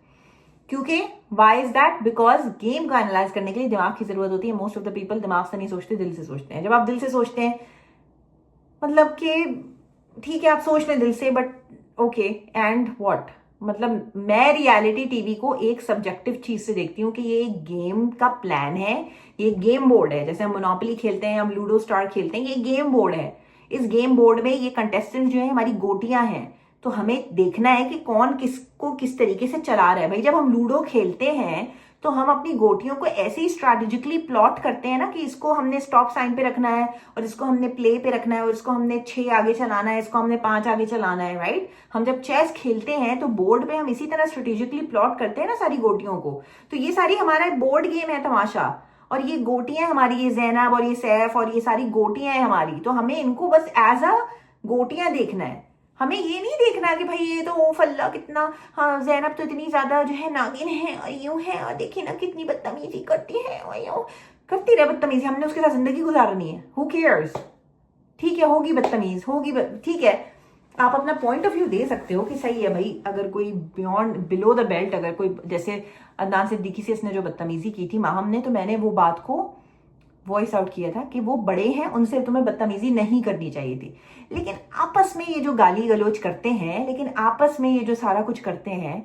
क्योंकि why is that? Because game को एनालाइज करने के लिए दिमाग की जरूरत होती है। मोस्ट ऑफ द पीपल दिमाग से नहीं सोचते, दिल से सोचते हैं। जब आप दिल से सोचते हैं, मतलब कि ठीक है आप सोच लें दिल से, बट ओके एंड व्हाट? मतलब मैं रियलिटी टीवी को एक सब्जेक्टिव चीज से देखती हूँ कि ये एक गेम का प्लान है, ये गेम बोर्ड है। जैसे हम मोनोपोली खेलते हैं, हम लूडो स्टार खेलते हैं, ये गेम बोर्ड है। इस गेम बोर्ड में ये कंटेस्टेंट जो है हमारी गोटियां हैं, तो हमें देखना है कि कौन किसको किस तरीके से चला रहा है। भाई जब हम लूडो खेलते हैं तो हम अपनी गोटियों को ऐसे ही स्ट्रैटेजिकली प्लॉट करते हैं ना कि इसको हमने स्टॉप साइन पे रखना है और इसको हमने प्ले पे रखना है और इसको हमने 6 आगे चलाना है, इसको हमने 5 आगे चलाना है, राइट? हम जब चेस खेलते हैं तो बोर्ड पे हम इसी तरह स्ट्रेटेजिकली प्लॉट करते हैं ना सारी गोटियों को। तो ये सारी हमारा बोर्ड गेम है तमाशा, और ये गोटियां हमारी, ये जैनब और ये सैफ और ये सारी गोटियां हैं हमारी। तो हमें इनको बस एज अ गोटियां देखना है, हमें ये नहीं देखना कि भाई ये तो ओ फल्ला कितना, हाँ जैनब तो इतनी ज्यादा जो है नागिन है और यूं है, और देखिए ना कितनी बदतमीजी करती है, और यूं करती रहे बदतमीजी, हमने उसके साथ जिंदगी गुजारनी है, हु केयर्स? ठीक है होगी बदतमीज, ठीक है, आप अपना पॉइंट ऑफ व्यू दे सकते हो कि सही है भाई। अगर कोई बियॉन्ड बिलो द बेल्ट, अगर कोई जैसे अदनान सिद्दीकी से इसने जो बदतमीजी की थी माहम ने, तो मैंने वो बात को वॉइस आउट किया था कि वो बड़े हैं, उनसे तुम्हें बदतमीजी नहीं करनी चाहिए थी। लेकिन आपस में ये जो गाली गलोच करते हैं, लेकिन आपस में ये जो सारा कुछ करते हैं,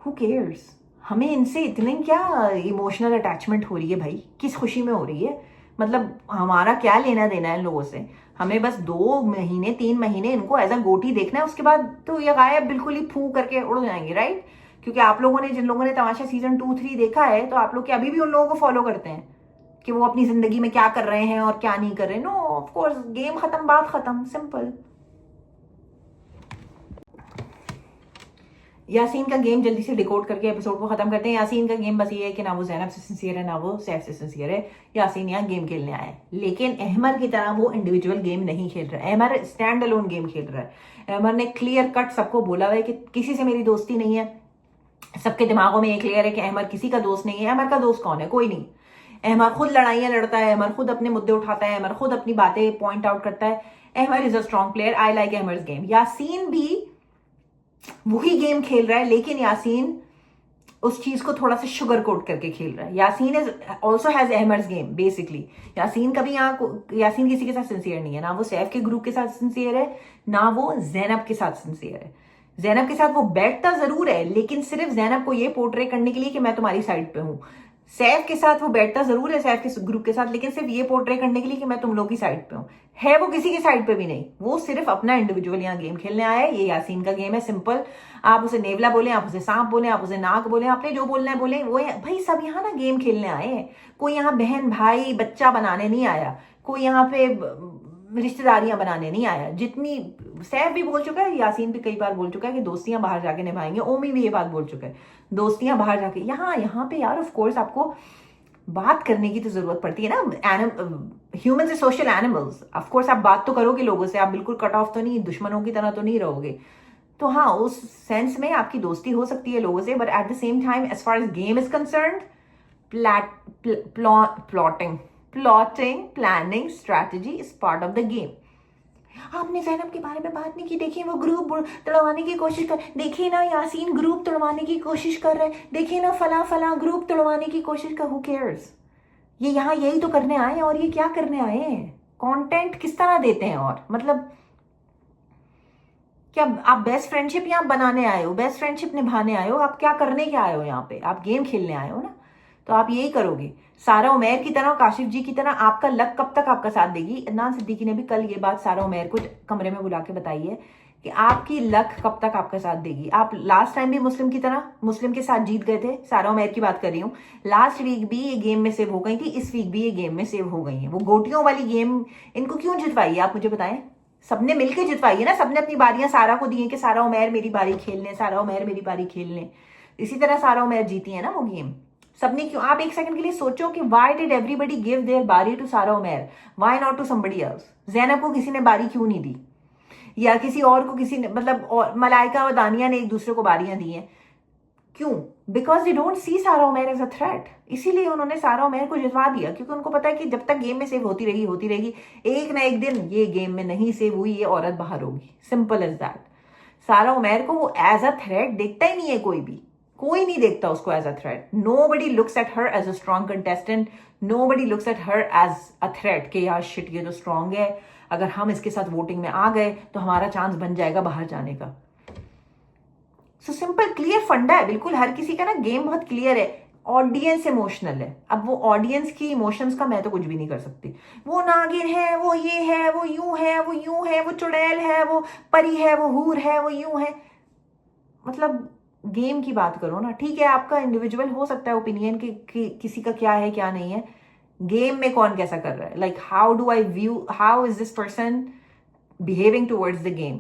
हु केयर्स? हमें इनसे इतने क्या इमोशनल अटैचमेंट हो रही है भाई? किस खुशी में हो रही है? मतलब हमारा क्या लेना देना है इन लोगों से? हमें बस 2 महीने 3 महीने इनको एज अ गोटी देखना है, उसके बाद तो ये गायब बिल्कुल ही फू करके उड़ जाएंगे, राइट? क्योंकि आप लोगों ने, जिन लोगों ने तमाशा सीजन 2-3 देखा है, तो आप लोग क्या अभी भी उन लोगों को फॉलो करते हैं कि वो अपनी जिंदगी में क्या कर रहे हैं और क्या नहीं कर रहे? नो, ऑफ कोर्स गेम खत्म, बात खत्म, सिंपल। यासीन का गेम जल्दी से डिकोड करके एपिसोड को खत्म करते हैं। यासीन का गेम बस ये है कि ना वो जैनब से सिंसियर है, ना वो सैफ से सिंसियर है। यासीन यहाँ गेम खेलने आया है, लेकिन अहमर की तरह वो इंडिविजुअल गेम नहीं खेल रहा है। अहमर स्टैंड अलोन गेम खेल रहा है। अहमर ने क्लियर कट सबको बोला हुआ है कि किसी से मेरी दोस्ती नहीं है। सबके दिमागों में ये क्लियर है कि अहमर किसी का दोस्त नहीं है। अहमर का दोस्त कौन है? कोई नहीं। अहमर खुद लड़ाइयां लड़ता है, अहमर खुद अपने मुद्दे उठाता है, अहमर खुद अपनी बातें पॉइंट आउट करता है। Ahmer is a strong player, I like Ahmer's game. Yaseen भी वही गेम खेल रहा है, लेकिन यासीन उस चीज को थोड़ा सा शुगर कोट करके खेल रहा है। Yaseen is also has Ahmer's game basically. Yaseen कभी यासीन किसी के साथ सिंसियर नहीं है, ना वो सैफ के ग्रुप के साथ सिंसियर है, ना वो जैनब के साथ सिंसियर है। जैनब के साथ वो बैठता जरूर है, लेकिन सिर्फ जैनब को ये पोर्ट्रे करने के लिए कि मैं तुम्हारी साइड पे हूं। सैफ के साथ वो बैठता जरूर है, सैफ के ग्रुप के साथ, लेकिन सिर्फ ये पोर्ट्रे करने के लिए कि मैं तुम लोग की साइड पे हूं। है वो किसी की साइड पे भी नहीं, वो सिर्फ अपना इंडिविजुअल यहाँ गेम खेलने आया है। ये यासीन का गेम है, सिंपल। आप उसे नेवला बोले, आप उसे सांप बोले, आप उसे नाक बोले, आपने जो बोलना है बोले। वो भाई सब यहाँ ना गेम खेलने आए हैं। कोई यहाँ बहन भाई बच्चा बनाने नहीं आया, कोई यहाँ पे रिश्तेदारियां बनाने नहीं आया। जितनी सैफ भी बोल चुका है, यासीन भी कई बार बोल चुका है कि दोस्तियां बाहर जाके निभाएंगे। ओमी भी ये बात बोल चुका है, दोस्तियां बाहर जाके। यहाँ पे यार ऑफ कोर्स आपको बात करने की तो जरूरत पड़ती है ना। Humans are social animals, of course आप बात तो करोगे लोगों से, आप बिल्कुल कट ऑफ तो नहीं, दुश्मनों की तरह तो नहीं रहोगे। तो हाँ, उस सेंस में आपकी दोस्ती हो सकती है लोगों से, but at the same time as far as game is concerned, plotting, planning, strategy is part of the game. आपने जैनब के बारे में बात नहीं की, देखिए वो ग्रुप तोड़वाने की कोशिश कर, देखिए ना यासीन ग्रुप तोड़वाने की कोशिश कर रहे हैं, देखिए ना फला फला ग्रुप तोड़वाने की कोशिश कर। Who cares? ये यहाँ यही तो करने आए हैं, और ये क्या करने आए हैं? कंटेंट किस तरह देते हैं? और मतलब क्या आप बेस्ट फ्रेंडशिप यहाँ बनाने आए हो, बेस्ट फ्रेंडशिप निभाने आए हो? आप क्या करने क्या आए हो यहाँ पे? आप गेम खेलने आए हो ना, तो आप यही करोगे। सारा उमैर की तरह, काशिफ जी की तरह आपका लक कब तक आपका साथ देगी? अदनान सिद्दीकी ने भी कल ये बात सारा उमैर को कमरे में बुला के बताई है कि आपकी लक कब तक आपका साथ देगी। आप लास्ट टाइम भी मुस्लिम की तरह मुस्लिम के साथ जीत गए थे, सारा उमैर की बात कर रही हूँ। लास्ट वीक भी ये गेम में सेव हो गई थी, इस वीक भी ये गेम में सेव हो गई है। वो गोटियों वाली गेम इनको क्यों जितवाई है आप मुझे बताएं? सबने मिलकर जितवाई है ना, सबने अपनी बारियां सारा को दी है कि सारा उमैर मेरी बारी खेलने, सारा उमैर मेरी बारी खेलने। इसी तरह सारा उमैर जीती है ना वो गेम, सबने क्यों? आप एक सेकंड के लिए सोचो कि why did everybody give their बारी to Sara Umair, why not to somebody else? Zainab को किसी ने बारी क्यों नहीं दी, या किसी और को किसी ने, मतलब और मलाइका और दानिया ने एक दूसरे को बारियां दी हैं, क्यों? बिकॉज दे डोंट सी सारा उमैर एज अ थ्रेट। इसीलिए उन्होंने सारा उमैर को जितवा दिया, क्योंकि उनको पता है कि जब तक गेम में सेव होती रहेगी, एक ना एक दिन ये गेम में नहीं सेव हुई, ये औरत बाहर होगी। Simple as that. Sara Umair को वो एज अ थ्रेट देखता ही नहीं है, कोई नहीं देखता उसको as a threat. Nobody looks at her as a strong contestant, nobody looks at her as a threat कि यार शिट ये तो स्ट्रॉन्ग है, अगर हम इसके साथ वोटिंग में आ गए तो हमारा चांस बन जाएगा बाहर जाने का। सो सिंपल क्लियर फंडा है, बिल्कुल हर किसी का ना गेम बहुत क्लियर है। ऑडियंस इमोशनल है, अब वो ऑडियंस की इमोशंस का मैं तो कुछ भी नहीं कर सकती। वो नागिन है, वो ये है, वो यूं है, वो यूं है, वो चुड़ैल है, वो परी है, वो हूर है, वो यूं है। मतलब गेम की बात करो ना। ठीक है, आपका इंडिविजुअल हो सकता है ओपिनियन कि किसी का क्या है क्या नहीं है। गेम में कौन कैसा कर रहा है, like how do eye view, how is this person behaving towards the game.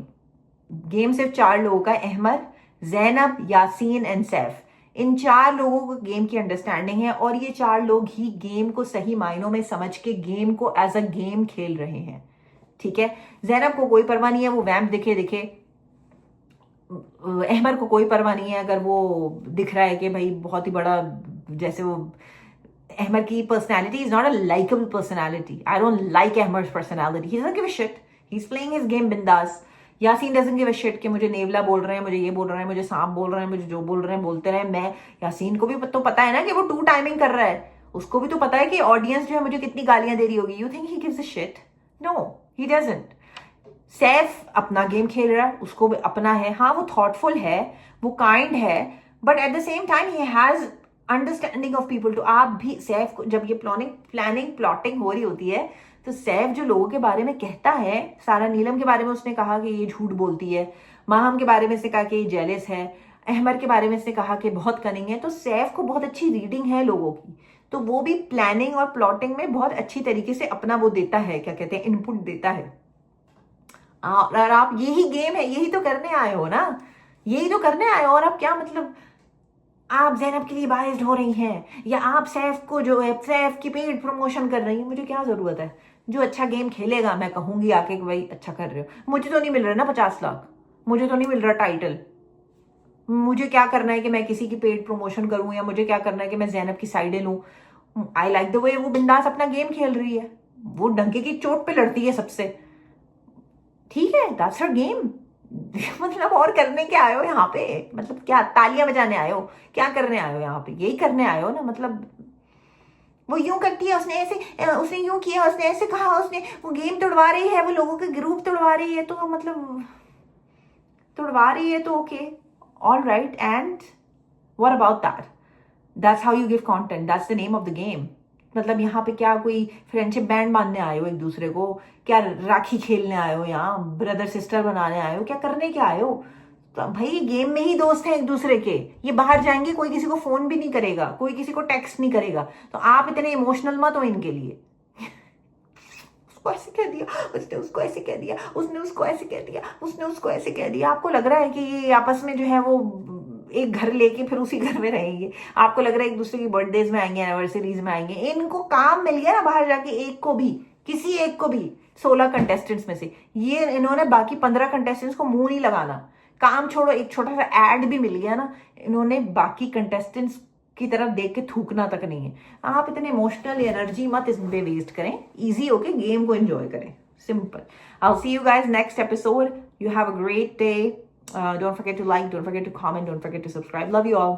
Game सिर्फ 4 लोगों का, अहमद, जैनब, यासीन एंड सैफ। इन 4 लोगों को गेम की अंडरस्टैंडिंग है, और ये 4 लोग ही गेम को सही मायनों में समझ के गेम को एज अ गेम खेल रहे हैं। ठीक है, जैनब को कोई परवाह नहीं है, वो वैम्प दिखे। अहमद को कोई परवाह नहीं है अगर वो दिख रहा है कि भाई बहुत ही बड़ा, जैसे वो अहमद की personality is not a likeable personality. I don't like Ahmad personality, he doesn't give a shit, he is playing his game बिंदास। Yaseen doesn't give a shit कि मुझे नेवला बोल रहे हैं, मुझे ये बोल रहे हैं, मुझे सांप बोल रहे हैं, मुझे जो बोल रहे हैं बोलते रहे। मैं यासीन को भी तो पता है ना कि वो 2 टाइमिंग कर रहा है, उसको भी तो पता है कि ऑडियंस जो है मुझे कितनी गालियां दे रही होगी। You think he gives a shit? No, he doesn't. Saif अपना गेम खेल रहा है, उसको भी अपना है। हाँ, वो थॉटफुल है, वो काइंड है, but at the same time he has understanding of people. तो आप भी सैफ को, जब ये प्लॉटिंग हो रही होती है, तो सैफ जो लोगों के बारे में कहता है, सारा नीलम के बारे में उसने कहा कि ये झूठ बोलती है, माहम के बारे में इसने कहा कि ये जेलस है, अहमद के बारे में इसने कहा कि बहुत कनिंग है। तो सैफ को बहुत अच्छी रीडिंग है लोगों की, तो वो भी प्लानिंग और प्लॉटिंग में बहुत अच्छी तरीके से अपना वो देता है, क्या कहते हैं, इनपुट देता है। और आप यही गेम है, यही तो करने आए हो ना, यही तो करने आए हो। और आप क्या मतलब, आप जैनब के लिए बायस्ड हो रही हैं, या आप सैफ को जो है, सैफ की पेड प्रमोशन कर रही हैं? मुझे क्या जरूरत है? जो अच्छा गेम खेलेगा मैं कहूंगी आके कि भाई अच्छा कर रहे हो। मुझे तो नहीं मिल रहा ना 50 लाख, मुझे तो नहीं मिल रहा टाइटल। मुझे क्या करना है कि मैं किसी की पेड प्रमोशन करूं, या मुझे क्या करना है कि मैं जैनब की साइडें लूं? आई लाइक द वे वो बिंदास अपना गेम खेल रही है, वो डंके की चोट पे लड़ती है सबसे। ठीक है, दैट्स हर गेम। मतलब और करने क्या आए हो यहाँ पे? मतलब क्या तालियां बजाने आए हो? क्या करने आए हो यहाँ पे? यही करने आए हो ना? मतलब वो यूं करती है, उसने ऐसे उसने यूं किया, उसने ऐसे कहा, उसने वो गेम तोड़वा रही है, वो लोगों के ग्रुप तोड़वा रही है, तो मतलब तोड़वा रही है तो okay, all right, and what about that? That's how you give content, that's the name of the game. मतलब यहाँ पे क्या कोई फ्रेंडशिप बैंड बांधने आए हो एक दूसरे को? क्या राखी खेलने आए हो? यहाँ ब्रदर सिस्टर बनाने आए हो? क्या करने क्या आए हो? तो भाई गेम में ही दोस्त हैं एक दूसरे के, ये बाहर जाएंगे कोई किसी को फोन भी नहीं करेगा, कोई किसी को टेक्स्ट नहीं करेगा, तो आप इतने इमोशनल मत हो इनके लिए। उसको ऐसे कह दिया, उसने उसको ऐसे कह दिया, उसने उसको ऐसे कह दिया, उसने उसको ऐसे कह दिया। आपको लग रहा है कि ये आपस में जो है वो एक घर लेके फिर उसी घर में रहेंगे? आपको लग रहा है एक दूसरे की बर्थडेज में आएंगे, एनिवर्सरीज में आएंगे? इनको काम मिल गया ना बाहर जाके, एक को भी, किसी एक को भी 16 कंटेस्टेंट्स में से ये इन्होंने बाकी 15 कंटेस्टेंट्स को मुंह नहीं लगाना। काम छोड़ो, एक छोटा सा एड भी मिल गया ना, इन्होंने बाकी कंटेस्टेंट्स की तरफ देख के थूकना तक नहीं है। आप इतने इमोशनल एनर्जी मत इस पे वेस्ट करें, इजी होके गेम को एंजॉय करें, simple. I'll see you guys next episode. You have a great day. Don't forget to like, don't forget to comment, don't forget to subscribe. Love you all.